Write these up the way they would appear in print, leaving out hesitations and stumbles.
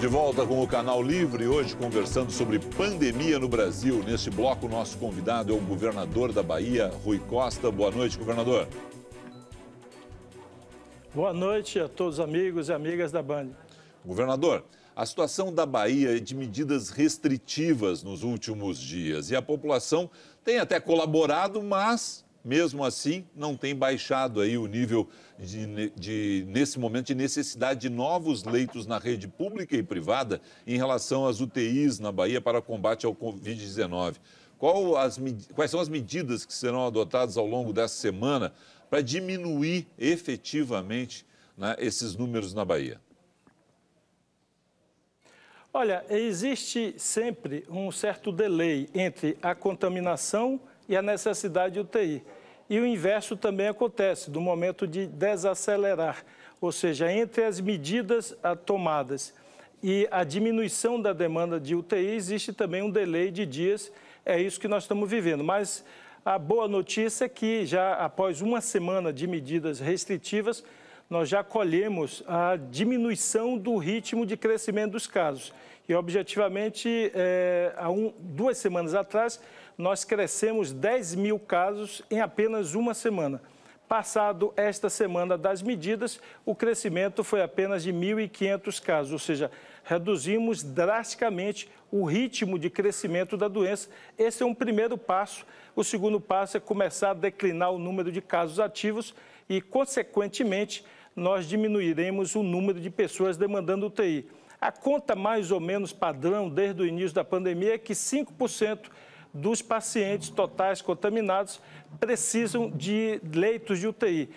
De volta com o Canal Livre, hoje conversando sobre pandemia no Brasil. Neste bloco, nosso convidado é o governador da Bahia, Rui Costa. Boa noite, governador. Boa noite a todos os amigos e amigas da Band. Governador, a situação da Bahia é de medidas restritivas nos últimos dias e a população tem até colaborado, mas mesmo assim não tem baixado aí o nível nesse momento de necessidade de novos leitos na rede pública e privada em relação às UTIs na Bahia para combate ao Covid-19. Quais são as medidas que serão adotadas ao longo dessa semana para diminuir efetivamente, né, esses números na Bahia? Olha, existe sempre um certo delay entre a contaminação e a necessidade de UTI. E o inverso também acontece, do momento de desacelerar, ou seja, entre as medidas tomadas e a diminuição da demanda de UTI, existe também um delay de dias, é isso que nós estamos vivendo. Mas a boa notícia é que já após uma semana de medidas restritivas, nós já colhemos a diminuição do ritmo de crescimento dos casos. E, objetivamente, há 2 semanas atrás, nós crescemos 10 mil casos em apenas uma semana. Passado esta semana das medidas, o crescimento foi apenas de 1.500 casos, ou seja, reduzimos drasticamente o ritmo de crescimento da doença. Esse é um primeiro passo. O segundo passo é começar a declinar o número de casos ativos e, consequentemente, nós diminuiremos o número de pessoas demandando UTI. A conta mais ou menos padrão desde o início da pandemia é que 5% dos pacientes totais contaminados precisam de leitos de UTI.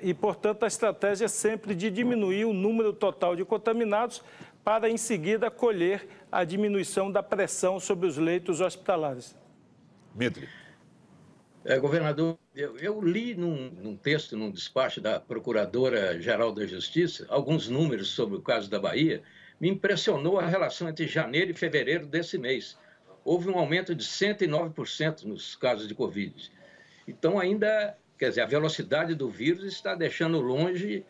E, portanto, a estratégia é sempre de diminuir o número total de contaminados para, em seguida, colher a diminuição da pressão sobre os leitos hospitalares. Mitri. Governador, eu li num texto, num despacho da Procuradora-Geral da Justiça, alguns números sobre o caso da Bahia. Me impressionou a relação entre janeiro e fevereiro desse mês. Houve um aumento de 109% nos casos de Covid. Então, ainda, quer dizer, a velocidade do vírus está deixando longe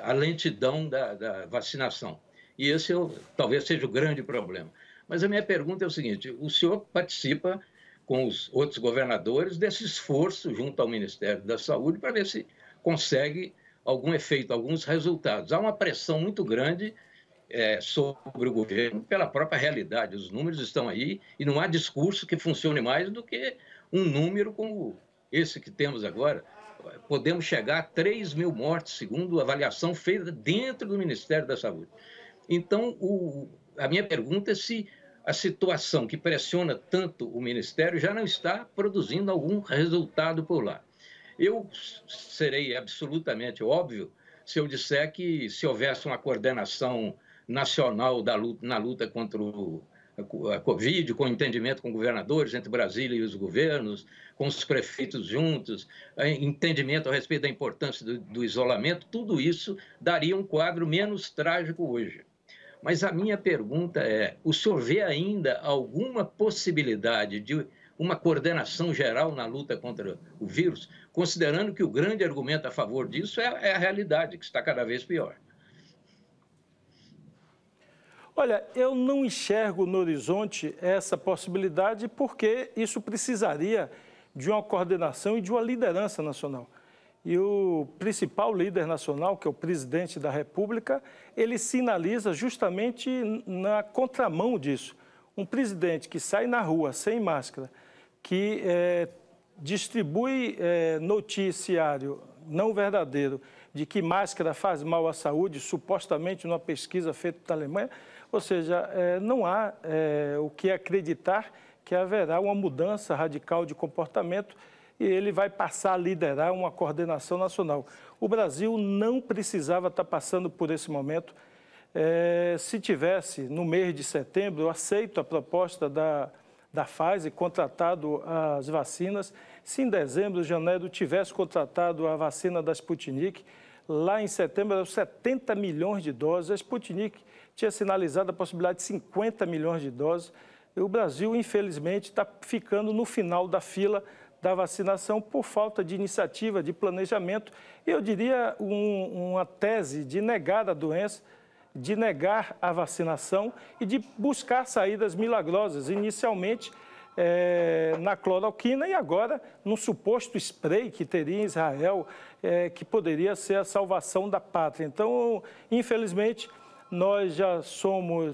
a lentidão da vacinação. E esse talvez seja o grande problema. Mas a minha pergunta é o seguinte: o senhor participa com os outros governadores desse esforço junto ao Ministério da Saúde para ver se consegue algum efeito, alguns resultados. Há uma pressão muito grande sobre o governo pela própria realidade. Os números estão aí e não há discurso que funcione mais do que um número como esse que temos agora. Podemos chegar a 3 mil mortes, segundo a avaliação feita dentro do Ministério da Saúde. Então, a minha pergunta é se a situação que pressiona tanto o Ministério já não está produzindo algum resultado por lá. Eu serei absolutamente óbvio se eu disser que, se houvesse uma coordenação nacional na luta contra a Covid, com entendimento com governadores, entre Brasília e os governos, com os prefeitos juntos, entendimento a respeito da importância do isolamento, tudo isso daria um quadro menos trágico hoje. Mas a minha pergunta é: o senhor vê ainda alguma possibilidade de uma coordenação geral na luta contra o vírus, considerando que o grande argumento a favor disso é a realidade, que está cada vez pior? Olha, eu não enxergo no horizonte essa possibilidade porque isso precisaria de uma coordenação e de uma liderança nacional. E o principal líder nacional, que é o presidente da República, ele sinaliza justamente na contramão disso. Um presidente que sai na rua sem máscara, que distribui noticiário não verdadeiro de que máscara faz mal à saúde, supostamente numa pesquisa feita na Alemanha, ou seja, não há o que acreditar que haverá uma mudança radical de comportamento e ele vai passar a liderar uma coordenação nacional. O Brasil não precisava estar passando por esse momento. Se tivesse, no mês de setembro, eu aceito a proposta da Pfizer, contratado as vacinas. Se em dezembro, janeiro, tivesse contratado a vacina da Sputnik, lá em setembro eram 70 milhões de doses. A Sputnik tinha sinalizado a possibilidade de 50 milhões de doses. E o Brasil, infelizmente, está ficando no final da fila da vacinação por falta de iniciativa, de planejamento. Eu diria uma tese de negar a doença de negar a vacinação e de buscar saídas milagrosas, inicialmente na cloroquina e agora no suposto spray que teria em Israel, que poderia ser a salvação da pátria. Então, infelizmente, nós já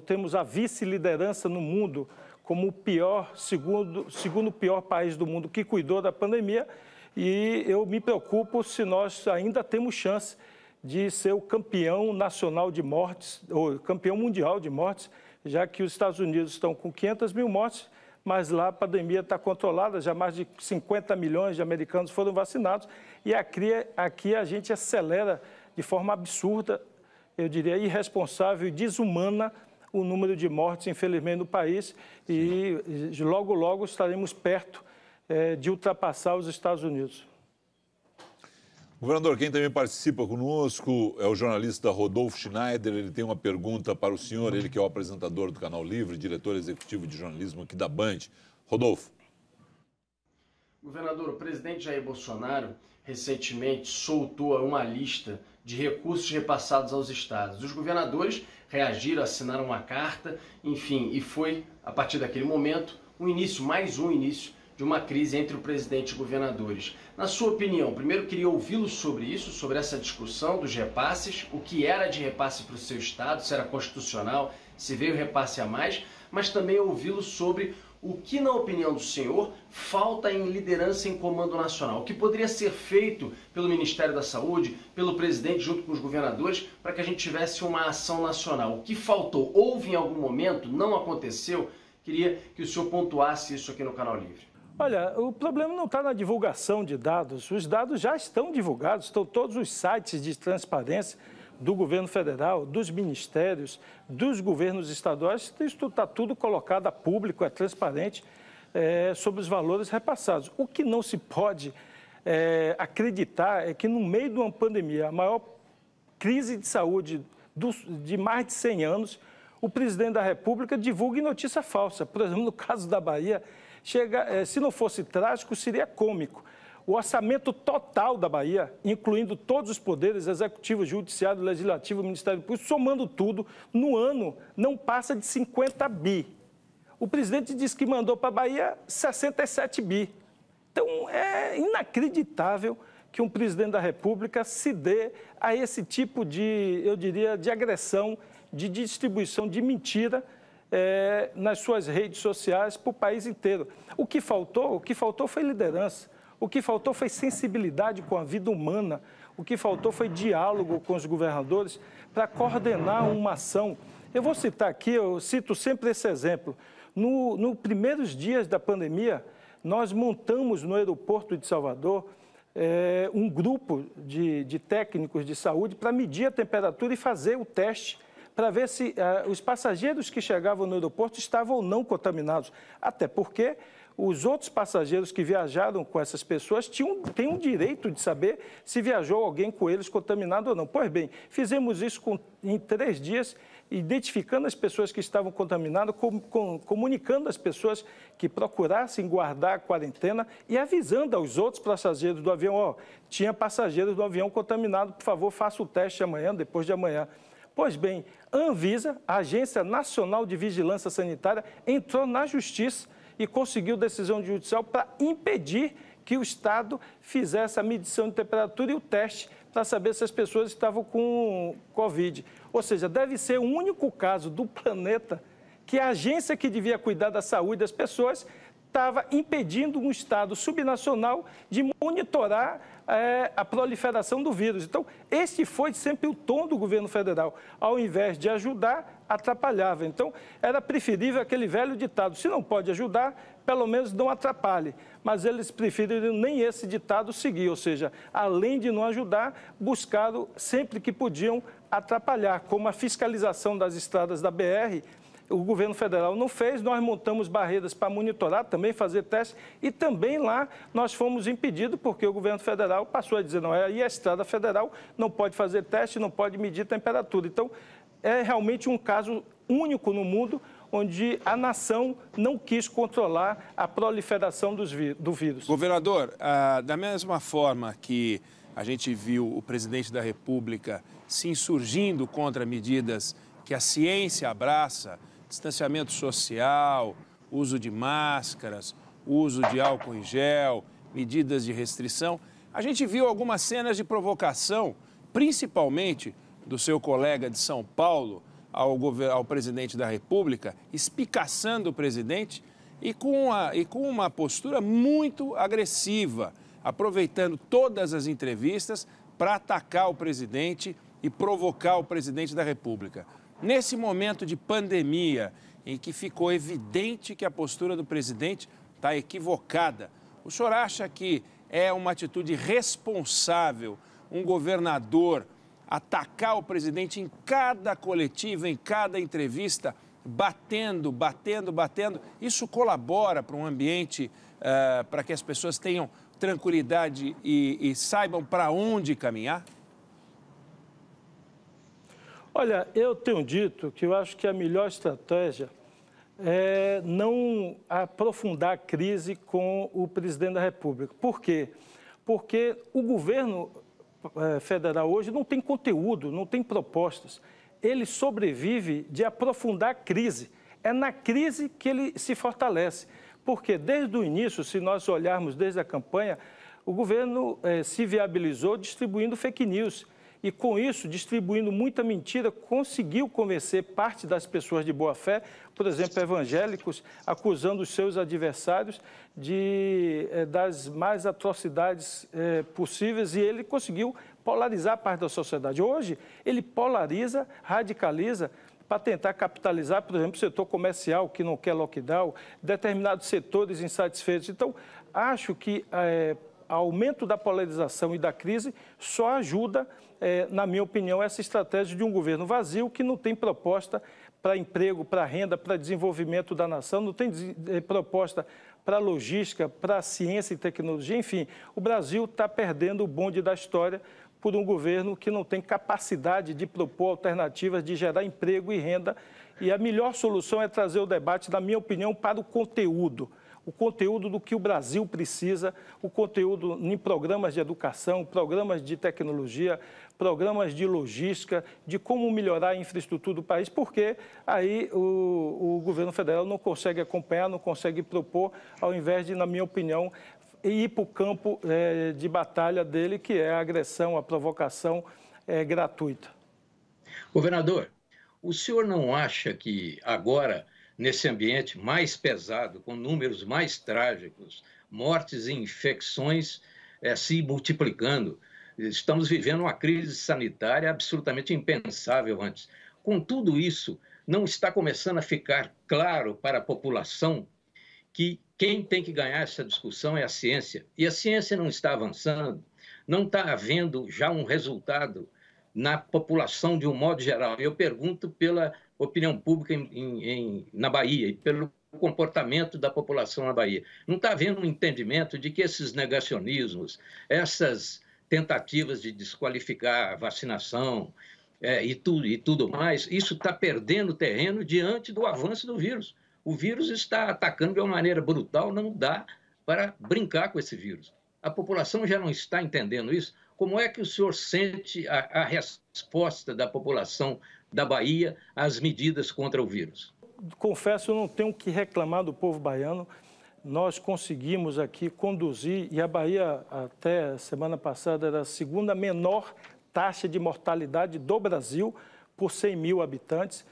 temos a vice-liderança no mundo como o segundo pior país do mundo que cuidou da pandemia, e eu me preocupo se nós ainda temos chance de ser o campeão nacional de mortes, ou campeão mundial de mortes, já que os Estados Unidos estão com 500 mil mortes, mas lá a pandemia está controlada, já mais de 50 milhões de americanos foram vacinados, e aqui a gente acelera de forma absurda, eu diria irresponsável e desumana, o número de mortes, infelizmente, no país, e logo, logo estaremos perto de ultrapassar os Estados Unidos. Governador, quem também participa conosco é o jornalista Rodolfo Schneider. Ele tem uma pergunta para o senhor, ele que é o apresentador do Canal Livre, diretor executivo de jornalismo aqui da Band. Rodolfo. Governador, o presidente Jair Bolsonaro recentemente soltou uma lista de recursos repassados aos estados. Os governadores reagiram, assinaram uma carta, enfim, e foi, a partir daquele momento, mais um início de uma crise entre o presidente e governadores. Na sua opinião, primeiro queria ouvi-lo sobre isso, sobre essa discussão dos repasses, o que era de repasse para o seu estado, se era constitucional, se veio repasse a mais, mas também ouvi-lo sobre o que, na opinião do senhor, falta em liderança em comando nacional, o que poderia ser feito pelo Ministério da Saúde, pelo presidente junto com os governadores, para que a gente tivesse uma ação nacional. O que faltou? Houve em algum momento? Não aconteceu? Queria que o senhor pontuasse isso aqui no Canal Livre. Olha, o problema não está na divulgação de dados. Os dados já estão divulgados, estão todos os sites de transparência do governo federal, dos ministérios, dos governos estaduais. Isso está tudo colocado a público, é transparente, sobre os valores repassados. O que não se pode acreditar é que no meio de uma pandemia, a maior crise de saúde de mais de 100 anos, o presidente da República divulgue notícia falsa. Por exemplo, no caso da Bahia, se não fosse trágico, seria cômico. O orçamento total da Bahia, incluindo todos os poderes, executivo, judiciário, legislativo, Ministério Público, somando tudo, no ano não passa de 50 bi. O presidente disse que mandou para a Bahia 67 bi. Então, é inacreditável que um presidente da República se dê a esse tipo de, eu diria, de agressão, de distribuição de mentira, nas suas redes sociais para o país inteiro. O que faltou foi liderança, o que faltou foi sensibilidade com a vida humana, o que faltou foi diálogo com os governadores para coordenar uma ação. Eu vou citar aqui, eu cito sempre esse exemplo. Nos primeiros dias da pandemia, nós montamos no aeroporto de Salvador um grupo de técnicos de saúde para medir a temperatura e fazer o teste para ver se os passageiros que chegavam no aeroporto estavam ou não contaminados. Até porque os outros passageiros que viajaram com essas pessoas têm um direito de saber se viajou alguém com eles contaminado ou não. Pois bem, fizemos isso em 3 dias, identificando as pessoas que estavam contaminadas, comunicando às pessoas que procurassem guardar a quarentena e avisando aos outros passageiros do avião, tinha passageiros do avião contaminados, por favor, faça o teste amanhã, depois de amanhã. Pois bem, a Anvisa, a Agência Nacional de Vigilância Sanitária, entrou na Justiça e conseguiu decisão judicial para impedir que o Estado fizesse a medição de temperatura e o teste para saber se as pessoas estavam com Covid. Ou seja, deve ser o único caso do planeta que a agência que devia cuidar da saúde das pessoas estava impedindo um Estado subnacional de monitorar a proliferação do vírus. Então, esse foi sempre o tom do governo federal. Ao invés de ajudar, atrapalhava. Então, era preferível aquele velho ditado, se não pode ajudar, pelo menos não atrapalhe. Mas eles preferiram nem esse ditado seguir, ou seja, além de não ajudar, buscaram sempre que podiam atrapalhar, como a fiscalização das estradas da BR, o governo federal não fez, nós montamos barreiras para monitorar, também fazer testes, e também lá nós fomos impedidos, porque o governo federal passou a dizer, não, aí a estrada federal não pode fazer teste, não pode medir temperatura. Então, é realmente um caso único no mundo, onde a nação não quis controlar a proliferação do vírus. Governador, da mesma forma que A gente viu o presidente da República se insurgindo contra medidas que a ciência abraça, distanciamento social, uso de máscaras, uso de álcool em gel, medidas de restrição. A gente viu algumas cenas de provocação, principalmente do seu colega de São Paulo, ao presidente da República, espicaçando o presidente e com uma postura muito agressiva, aproveitando todas as entrevistas para atacar o presidente e provocar o presidente da República. Nesse momento de pandemia, em que ficou evidente que a postura do presidente está equivocada, o senhor acha que é uma atitude responsável um governador atacar o presidente em cada coletiva, em cada entrevista, batendo? Isso colabora para um ambiente, para que as pessoas tenham tranquilidade e saibam para onde caminhar? Olha, eu tenho dito que eu acho que a melhor estratégia é não aprofundar a crise com o presidente da República. Por quê? Porque o governo federal hoje não tem conteúdo, não tem propostas. Ele sobrevive de aprofundar a crise. É na crise que ele se fortalece. Porque desde o início, se nós olharmos desde a campanha, o governo se viabilizou distribuindo fake news. E com isso, distribuindo muita mentira, conseguiu convencer parte das pessoas de boa fé, por exemplo, evangélicos, acusando os seus adversários das mais atrocidades possíveis, e ele conseguiu polarizar parte da sociedade. Hoje, ele polariza, radicaliza, para tentar capitalizar, por exemplo, o setor comercial, que não quer lockdown, determinados setores insatisfeitos. Então, acho que o aumento da polarização e da crise só ajuda, na minha opinião, essa estratégia de um governo vazio que não tem proposta para emprego, para renda, para desenvolvimento da nação, não tem proposta para logística, para ciência e tecnologia. Enfim, o Brasil está perdendo o bonde da história por um governo que não tem capacidade de propor alternativas, de gerar emprego e renda. E a melhor solução é trazer o debate, na minha opinião, para o conteúdo do que o Brasil precisa, o conteúdo em programas de educação, programas de tecnologia, programas de logística, de como melhorar a infraestrutura do país, porque aí o governo federal não consegue acompanhar, não consegue propor, ao invés de, na minha opinião, ir para o campo de batalha dele, que é a agressão, a provocação gratuita. Governador, o senhor não acha que agora, nesse ambiente mais pesado, com números mais trágicos, mortes e infecções se multiplicando, estamos vivendo uma crise sanitária absolutamente impensável antes. Com tudo isso, não está começando a ficar claro para a população que quem tem que ganhar essa discussão é a ciência. E a ciência não está avançando, não está havendo já um resultado na população de um modo geral. Eu pergunto pela opinião pública na Bahia e pelo comportamento da população na Bahia. Não está havendo um entendimento de que esses negacionismos, essas tentativas de desqualificar a vacinação e tudo mais, isso está perdendo terreno diante do avanço do vírus. O vírus está atacando de uma maneira brutal, não dá para brincar com esse vírus. A população já não está entendendo isso. Como é que o senhor sente a resposta da população da Bahia às medidas contra o vírus? Confesso, eu não tenho o que reclamar do povo baiano. Nós conseguimos aqui conduzir, e a Bahia, até semana passada, era a segunda menor taxa de mortalidade do Brasil por 100 mil habitantes.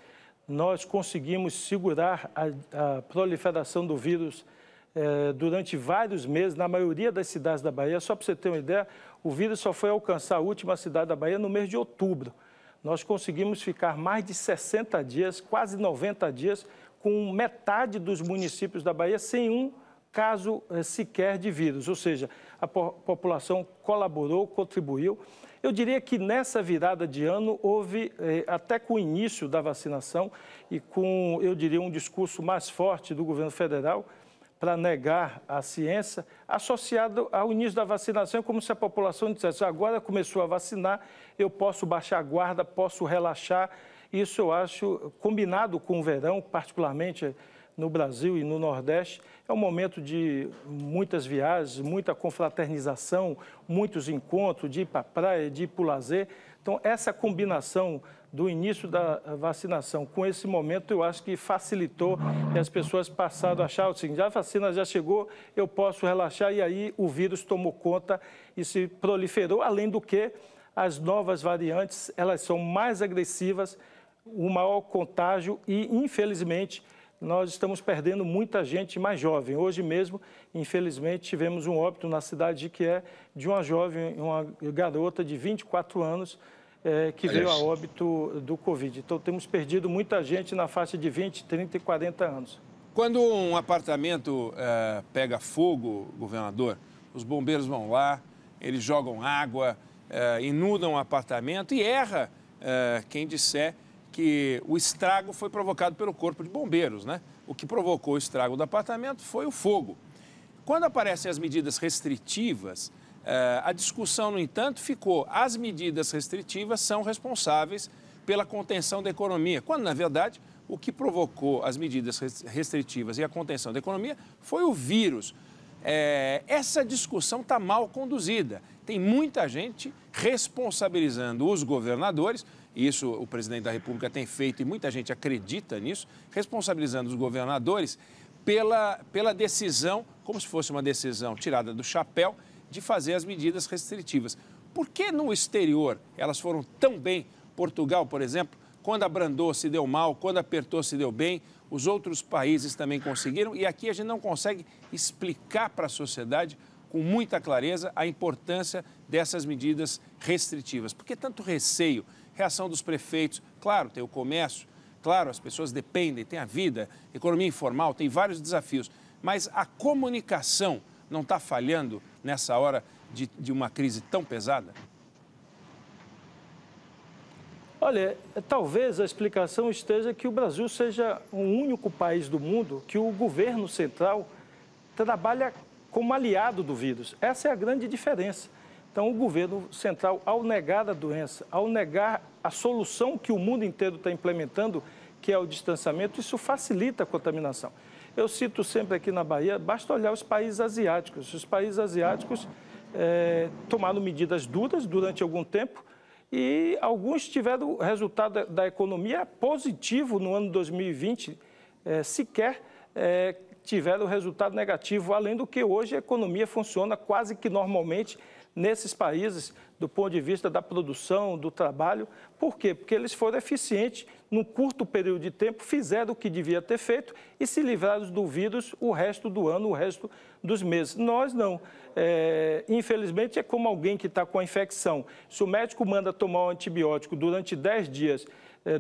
Nós conseguimos segurar a proliferação do vírus durante vários meses, na maioria das cidades da Bahia. Só para você ter uma ideia, o vírus só foi alcançar a última cidade da Bahia no mês de outubro. Nós conseguimos ficar mais de 60 dias, quase 90 dias, com metade dos municípios da Bahia sem um caso sequer de vírus. Ou seja, a população colaborou, contribuiu. Eu diria que nessa virada de ano houve, até com o início da vacinação e com, eu diria, um discurso mais forte do governo federal para negar a ciência, associado ao início da vacinação, como se a população dissesse, agora começou a vacinar, eu posso baixar a guarda, posso relaxar. Isso eu acho, combinado com o verão, particularmente no Brasil e no Nordeste. É um momento de muitas viagens, muita confraternização, muitos encontros, de ir para a praia, de ir para o lazer. Então, essa combinação do início da vacinação com esse momento, eu acho que facilitou e as pessoas passaram a achar assim, já a vacina já chegou, eu posso relaxar, e aí o vírus tomou conta e se proliferou, além do que as novas variantes, elas são mais agressivas, o maior contágio e, infelizmente, nós estamos perdendo muita gente mais jovem. Hoje mesmo, infelizmente, tivemos um óbito na cidade de Jequié de uma jovem, uma garota de 24 anos, que veio a óbito do Covid. Então, temos perdido muita gente na faixa de 20, 30 e 40 anos. Quando um apartamento pega fogo, governador, os bombeiros vão lá, eles jogam água, inundam o apartamento e erra quem disser que o estrago foi provocado pelo corpo de bombeiros, né? O que provocou o estrago do apartamento foi o fogo. Quando aparecem as medidas restritivas, a discussão, no entanto, ficou: as medidas restritivas são responsáveis pela contenção da economia, quando, na verdade, o que provocou as medidas restritivas e a contenção da economia foi o vírus. Essa discussão está mal conduzida. Tem muita gente responsabilizando os governadores, e isso o presidente da República tem feito e muita gente acredita nisso, responsabilizando os governadores pela decisão, como se fosse uma decisão tirada do chapéu, de fazer as medidas restritivas. Por que no exterior elas foram tão bem? Portugal, por exemplo, quando abrandou se deu mal, quando apertou se deu bem, os outros países também conseguiram, e aqui a gente não consegue explicar para a sociedade com muita clareza a importância dessas medidas restritivas. Por que tanto receio? Reação dos prefeitos, claro, tem o comércio, claro, as pessoas dependem, tem a vida, economia informal, tem vários desafios, mas a comunicação não está falhando nessa hora de uma crise tão pesada? Olha, talvez a explicação esteja que o Brasil seja o único país do mundo que o governo central trabalha como aliado do vírus. Essa é a grande diferença. Então, o governo central, ao negar a doença, ao negar a solução que o mundo inteiro está implementando, que é o distanciamento, isso facilita a contaminação. Eu cito sempre aqui na Bahia, basta olhar os países asiáticos. Os países asiáticos tomaram medidas duras durante algum tempo e alguns tiveram resultado da economia positivo no ano 2020, sequer tiveram resultado negativo, além do que hoje a economia funciona quase que normalmente nesses países, do ponto de vista da produção, do trabalho. Por quê? Porque eles foram eficientes, num curto período de tempo, fizeram o que devia ter feito e se livraram do vírus o resto do ano, o resto dos meses. Nós não. Infelizmente, é como alguém que está com a infecção. Se o médico manda tomar um antibiótico durante 10 dias,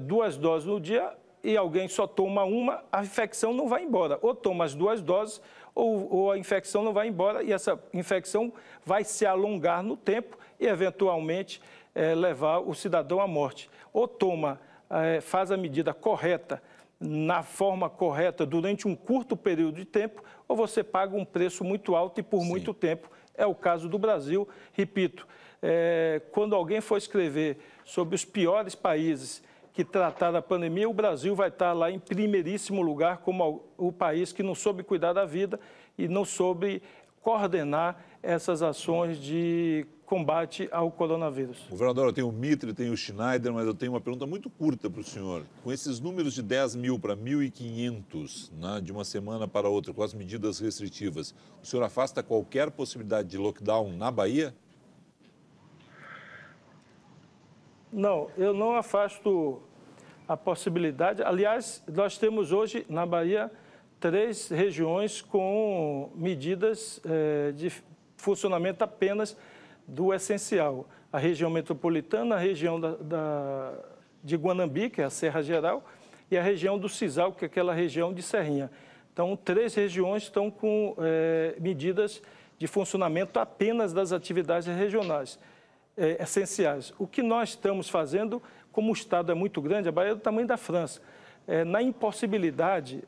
2 doses no dia, e alguém só toma uma, a infecção não vai embora. Ou toma as 2 doses, ou a infecção não vai embora, e essa infecção vai se alongar no tempo e, eventualmente, levar o cidadão à morte. Ou faz a medida correta, na forma correta, durante um curto período de tempo, ou você paga um preço muito alto e por muito tempo. É o caso do Brasil. Repito, quando alguém for escrever sobre os piores países que trataram a pandemia, o Brasil vai estar lá em primeiríssimo lugar como o país que não soube cuidar da vida e não soube coordenar essas ações de combate ao coronavírus. Governador, eu tenho o Mitre, tenho o Schneider, mas eu tenho uma pergunta muito curta para o senhor. Com esses números de 10 mil para 1.500, né, de uma semana para outra, com as medidas restritivas, o senhor afasta qualquer possibilidade de lockdown na Bahia? Não, eu não afasto a possibilidade. Aliás, nós temos hoje na Bahia 3 regiões com medidas de funcionamento apenas do essencial. A região metropolitana, a região de Guanambi, que é a Serra Geral, e a região do Cisal, que é aquela região de Serrinha. Então, 3 regiões estão com medidas de funcionamento apenas das atividades regionais. Essenciais. O que nós estamos fazendo, como o Estado é muito grande, a Bahia é do tamanho da França, na impossibilidade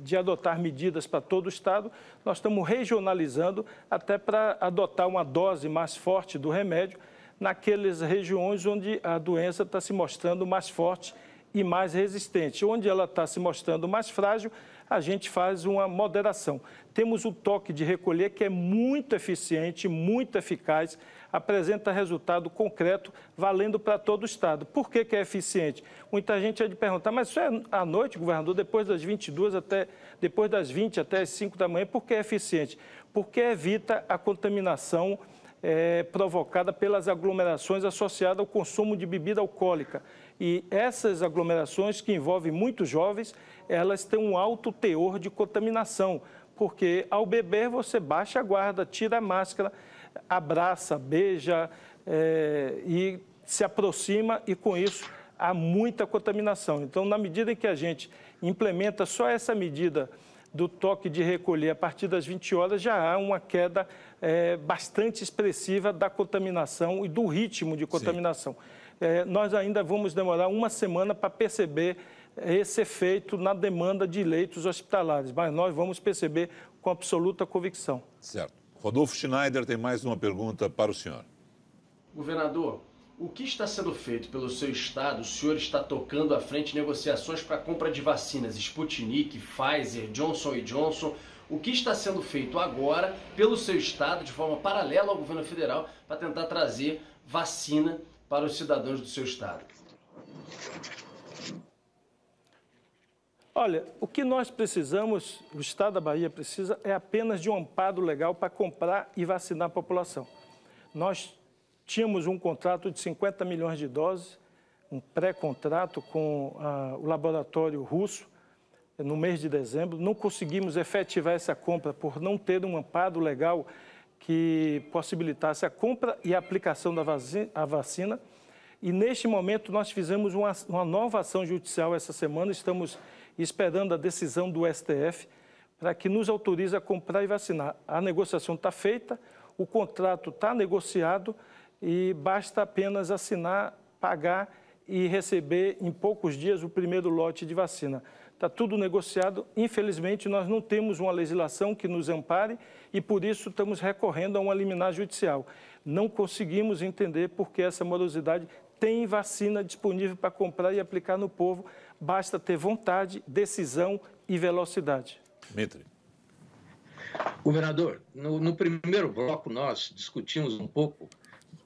de adotar medidas para todo o Estado, nós estamos regionalizando até para adotar uma dose mais forte do remédio naquelas regiões onde a doença está se mostrando mais forte e mais resistente. Onde ela está se mostrando mais frágil, a gente faz uma moderação. Temos o toque de recolher, que é muito eficiente, muito eficaz, apresenta resultado concreto, valendo para todo o Estado. Por que é eficiente? Muita gente vai perguntar, mas isso é à noite, governador, depois das 22 depois das 20 até as 5 da manhã, por que é eficiente? Porque evita a contaminação provocada pelas aglomerações associadas ao consumo de bebida alcoólica. E essas aglomerações, que envolvem muitos jovens, elas têm um alto teor de contaminação, porque ao beber você baixa a guarda, tira a máscara, abraça, beija e se aproxima, e com isso há muita contaminação. Então, na medida em que a gente implementa só essa medida do toque de recolher a partir das 20 horas, já há uma queda bastante expressiva da contaminação e do ritmo de contaminação. Nós ainda vamos demorar uma semana para perceber esse efeito na demanda de leitos hospitalares, mas nós vamos perceber com absoluta convicção. Certo. Rodolfo Schneider tem mais uma pergunta para o senhor. Governador, o que está sendo feito pelo seu estado? O senhor está tocando à frente negociações para a compra de vacinas Sputnik, Pfizer, Johnson & Johnson. O que está sendo feito agora pelo seu estado, de forma paralela ao governo federal, para tentar trazer vacina para os cidadãos do seu estado? Olha, o que nós precisamos, o Estado da Bahia precisa, é apenas de um amparo legal para comprar e vacinar a população. Nós tínhamos um contrato de 50 milhões de doses, um pré-contrato com o laboratório russo, no mês de dezembro. Não conseguimos efetivar essa compra por não ter um amparo legal que possibilitasse a compra e a aplicação da vacina. E, neste momento, nós fizemos uma nova ação judicial essa semana. Estamos esperando a decisão do STF para que nos autorize a comprar e vacinar. A negociação está feita, o contrato está negociado e basta apenas assinar, pagar e receber em poucos dias o primeiro lote de vacina. Está tudo negociado. Infelizmente, nós não temos uma legislação que nos ampare e, por isso, estamos recorrendo a uma liminar judicial. Não conseguimos entender por que essa morosidade. Tem vacina disponível para comprar e aplicar no povo, basta ter vontade, decisão e velocidade. Mitre. Governador, no primeiro bloco nós discutimos um pouco,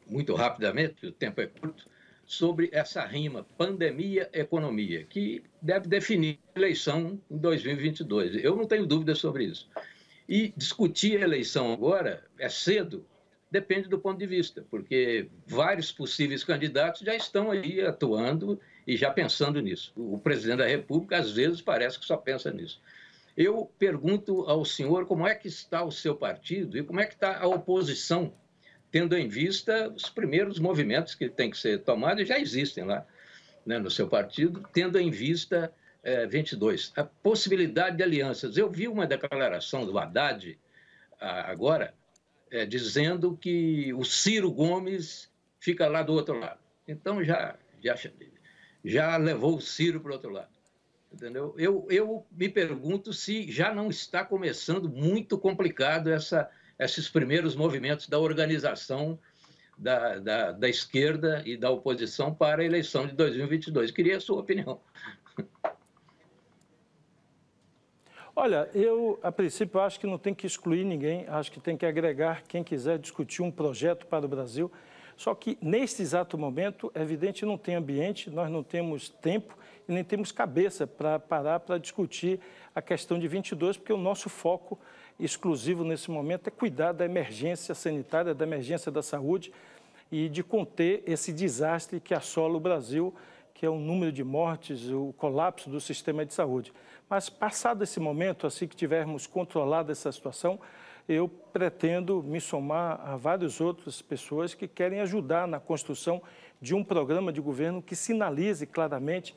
muito rapidamente, o tempo é curto, sobre essa rima pandemia-economia, que deve definir a eleição em 2022. Eu não tenho dúvida sobre isso. E discutir a eleição agora é cedo, depende do ponto de vista, porque vários possíveis candidatos já estão aí atuando e já pensando nisso. O presidente da República, às vezes, parece que só pensa nisso. Eu pergunto ao senhor como é que está o seu partido e como é que está a oposição, tendo em vista os primeiros movimentos que têm que ser tomados, e já existem lá, né, no seu partido, tendo em vista 22. A possibilidade de alianças. Eu vi uma declaração do Haddad agora, dizendo que o Ciro Gomes fica lá do outro lado. Então, já levou o Ciro para o outro lado. Entendeu? Eu me pergunto se já não está começando muito complicado esses primeiros movimentos da organização da esquerda e da oposição para a eleição de 2022. Queria a sua opinião. Olha, eu, a princípio, acho que não tem que excluir ninguém, acho que tem que agregar quem quiser discutir um projeto para o Brasil. Só que, neste exato momento, é evidente, não tem ambiente, nós não temos tempo e nem temos cabeça para parar para discutir a questão de 22, porque o nosso foco exclusivo nesse momento é cuidar da emergência sanitária, da emergência da saúde e de conter esse desastre que assola o Brasil, que é o número de mortes, o colapso do sistema de saúde. Mas, passado esse momento, assim que tivermos controlado essa situação, eu pretendo me somar a várias outras pessoas que querem ajudar na construção de um programa de governo que sinalize claramente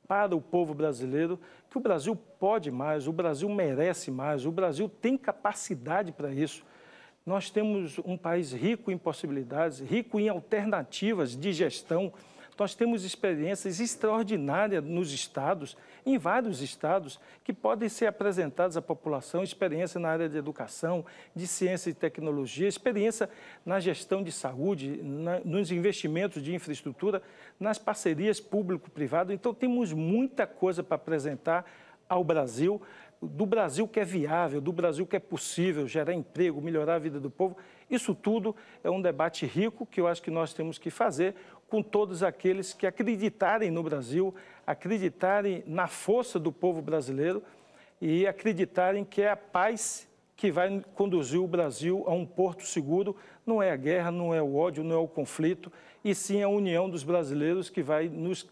para o povo brasileiro que o Brasil pode mais, o Brasil merece mais, o Brasil tem capacidade para isso. Nós temos um país rico em possibilidades, rico em alternativas de gestão. Nós temos experiências extraordinárias nos estados, em vários estados, que podem ser apresentadas à população, experiência na área de educação, de ciência e tecnologia, experiência na gestão de saúde, nos investimentos de infraestrutura, nas parcerias público-privado. Então, temos muita coisa para apresentar ao Brasil do Brasil que é viável, do Brasil que é possível gerar emprego, melhorar a vida do povo. Isso tudo é um debate rico que eu acho que nós temos que fazer com todos aqueles que acreditarem no Brasil, acreditarem na força do povo brasileiro e acreditarem que é a paz que vai conduzir o Brasil a um porto seguro. Não é a guerra, não é o ódio, não é o conflito, e sim a união dos brasileiros que vai nos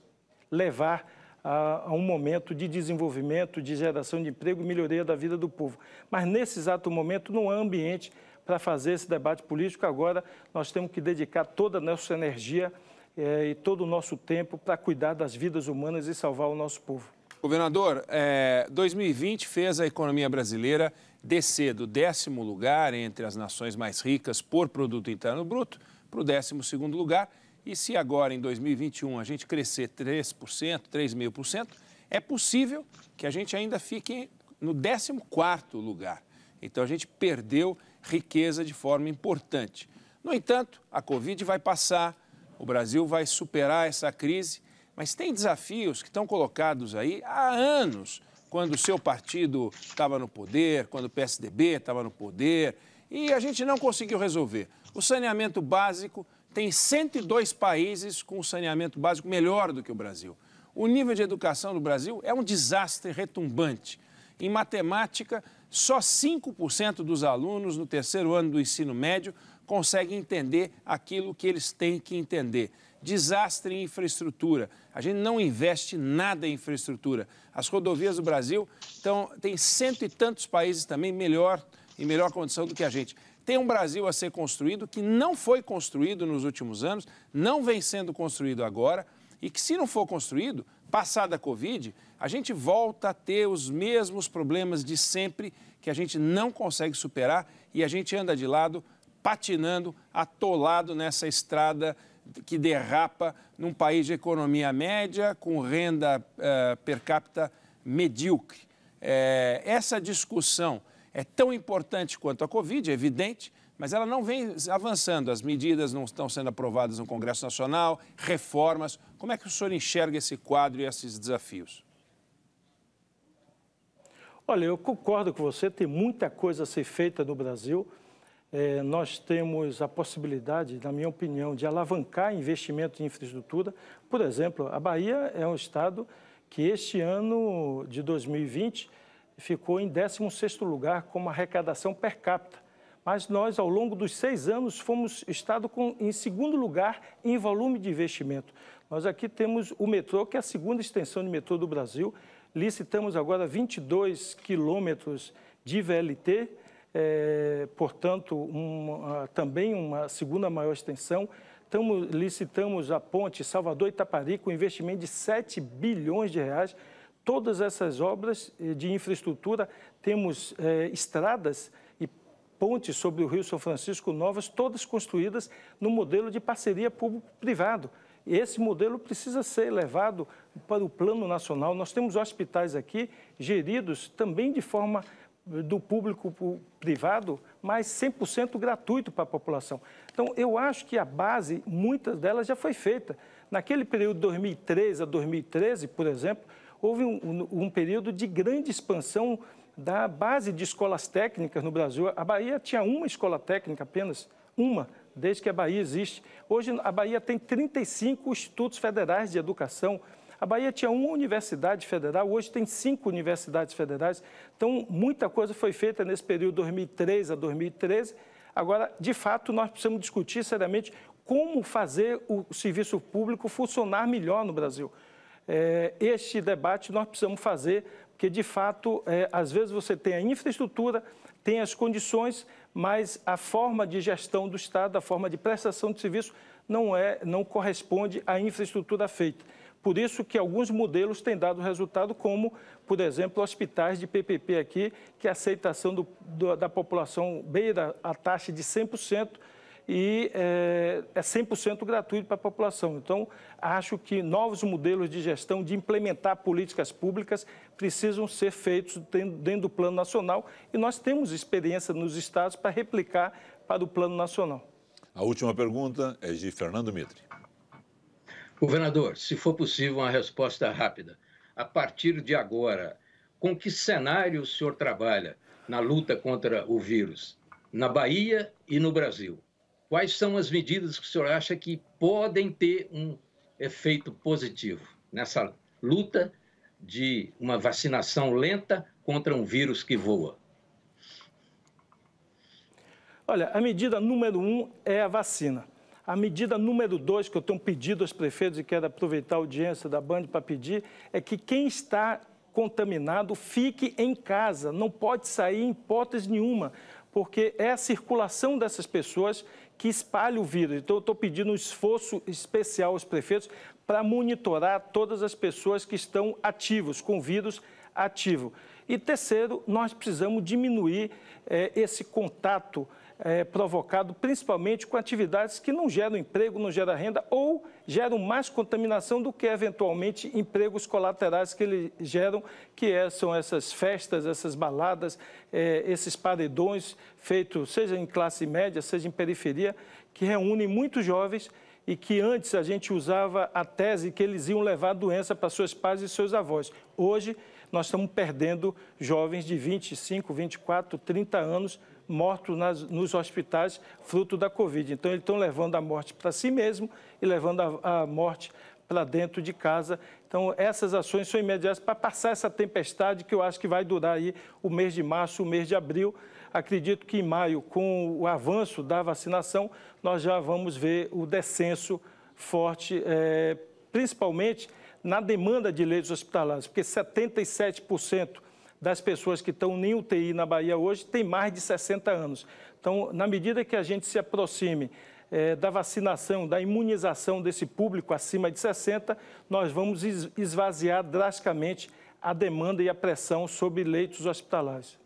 levar a um momento de desenvolvimento, de geração de emprego e melhoria da vida do povo. Mas nesse exato momento não há ambiente para fazer esse debate político. Agora nós temos que dedicar toda a nossa energia e todo o nosso tempo para cuidar das vidas humanas e salvar o nosso povo. Governador, 2020 fez a economia brasileira descer do 10º lugar entre as nações mais ricas por produto interno bruto para o 12º lugar. E se agora, em 2021, a gente crescer 3%, 3,5%, é possível que a gente ainda fique no 14º lugar. Então, a gente perdeu riqueza de forma importante. No entanto, a Covid vai passar, o Brasil vai superar essa crise, mas tem desafios que estão colocados aí há anos, quando o seu partido estava no poder, quando o PSDB estava no poder, e a gente não conseguiu resolver. O saneamento básico, tem 102 países com saneamento básico melhor do que o Brasil. O nível de educação do Brasil é um desastre retumbante. Em matemática, só 5% dos alunos no 3º ano do ensino médio conseguem entender aquilo que eles têm que entender. Desastre em infraestrutura. A gente não investe nada em infraestrutura. As rodovias do Brasil tem 100 e tantos países também em melhor condição do que a gente. Tem um Brasil a ser construído que não foi construído nos últimos anos, não vem sendo construído agora, e que, se não for construído, passada a Covid, a gente volta a ter os mesmos problemas de sempre, que a gente não consegue superar, e a gente anda de lado, patinando, atolado nessa estrada que derrapa num país de economia média, com renda per capita medíocre. Essa discussão é tão importante quanto a Covid, é evidente, mas ela não vem avançando. As medidas não estão sendo aprovadas no Congresso Nacional, reformas. Como é que o senhor enxerga esse quadro e esses desafios? Olha, eu concordo com você, tem muita coisa a ser feita no Brasil. Nós temos a possibilidade, na minha opinião, de alavancar investimento em infraestrutura. Por exemplo, a Bahia é um estado que este ano de 2020 ficou em 16º lugar como arrecadação per capita. Mas nós, ao longo dos 6 anos, fomos estado em 2º lugar em volume de investimento. Nós aqui temos o metrô, que é a 2ª extensão de metrô do Brasil. Licitamos agora 22 quilômetros de VLT, portanto, também uma 2ª maior extensão. Licitamos a ponte Salvador-Itaparica com investimento de 7 bilhões de reais. Todas essas obras de infraestrutura, temos estradas e pontes sobre o Rio São Francisco novas, todas construídas no modelo de parceria público-privado. Esse modelo precisa ser levado para o plano nacional. Nós temos hospitais aqui geridos também de forma do público-privado, mas 100% gratuito para a população. Então, eu acho que a base, muitas delas já foi feita. Naquele período de 2003 a 2013, por exemplo, houve um período de grande expansão da base de escolas técnicas no Brasil. A Bahia tinha uma escola técnica, apenas uma, desde que a Bahia existe. Hoje, a Bahia tem 35 institutos federais de educação. A Bahia tinha uma universidade federal, hoje tem 5 universidades federais. Então, muita coisa foi feita nesse período de 2003 a 2013. Agora, de fato, nós precisamos discutir seriamente como fazer o serviço público funcionar melhor no Brasil. Este debate nós precisamos fazer, porque, de fato, às vezes você tem a infraestrutura, tem as condições, mas a forma de gestão do Estado, a forma de prestação de serviço não corresponde à infraestrutura feita. Por isso que alguns modelos têm dado resultado, como, por exemplo, hospitais de PPP aqui, que a aceitação da população beira a taxa de 100%, e é 100% gratuito para a população. Então, acho que novos modelos de gestão, de implementar políticas públicas, precisam ser feitos dentro do plano nacional, e nós temos experiência nos estados para replicar para o plano nacional. A última pergunta é de Fernando Mitre. Governador, se for possível uma resposta rápida, a partir de agora, com que cenário o senhor trabalha na luta contra o vírus, na Bahia e no Brasil? Quais são as medidas que o senhor acha que podem ter um efeito positivo nessa luta de uma vacinação lenta contra um vírus que voa? Olha, a medida número 1 é a vacina. A medida número 2, que eu tenho pedido aos prefeitos e quero aproveitar a audiência da Band para pedir, é que quem está contaminado fique em casa, não pode sair em hipótese nenhuma, porque é a circulação dessas pessoas que espalha o vírus. Então, eu estou pedindo um esforço especial aos prefeitos para monitorar todas as pessoas que estão ativos, com vírus ativo. E terceiro, nós precisamos diminuir esse contato provocado principalmente com atividades que não geram emprego, não geram renda ou geram mais contaminação do que, eventualmente, empregos colaterais que eles geram, que são essas festas, essas baladas, esses paredões feitos, seja em classe média, seja em periferia, que reúnem muitos jovens e que antes a gente usava a tese que eles iam levar a doença para seus pais e seus avós. Hoje, nós estamos perdendo jovens de 25, 24, 30 anos mortos nos hospitais, fruto da Covid. Então, eles estão levando a morte para si mesmo e levando a morte para dentro de casa. Então, essas ações são imediatas para passar essa tempestade que eu acho que vai durar aí o mês de março, o mês de abril. Acredito que em maio, com o avanço da vacinação, nós já vamos ver o descenso forte, principalmente na demanda de leitos hospitalares, porque 77% das pessoas que estão em UTI na Bahia hoje têm mais de 60 anos. Então, na medida que a gente se aproxime da vacinação, da imunização desse público acima de 60, nós vamos esvaziar drasticamente a demanda e a pressão sobre leitos hospitalares.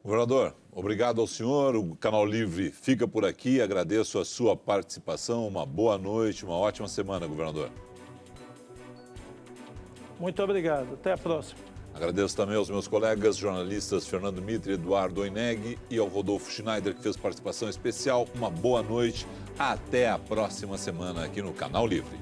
Governador, obrigado ao senhor. O Canal Livre fica por aqui. Agradeço a sua participação. Uma boa noite, uma ótima semana, governador. Muito obrigado. Até a próxima. Agradeço também aos meus colegas jornalistas Fernando Mitre e Eduardo Oineg e ao Rodolfo Schneider, que fez participação especial. Uma boa noite. Até a próxima semana aqui no Canal Livre.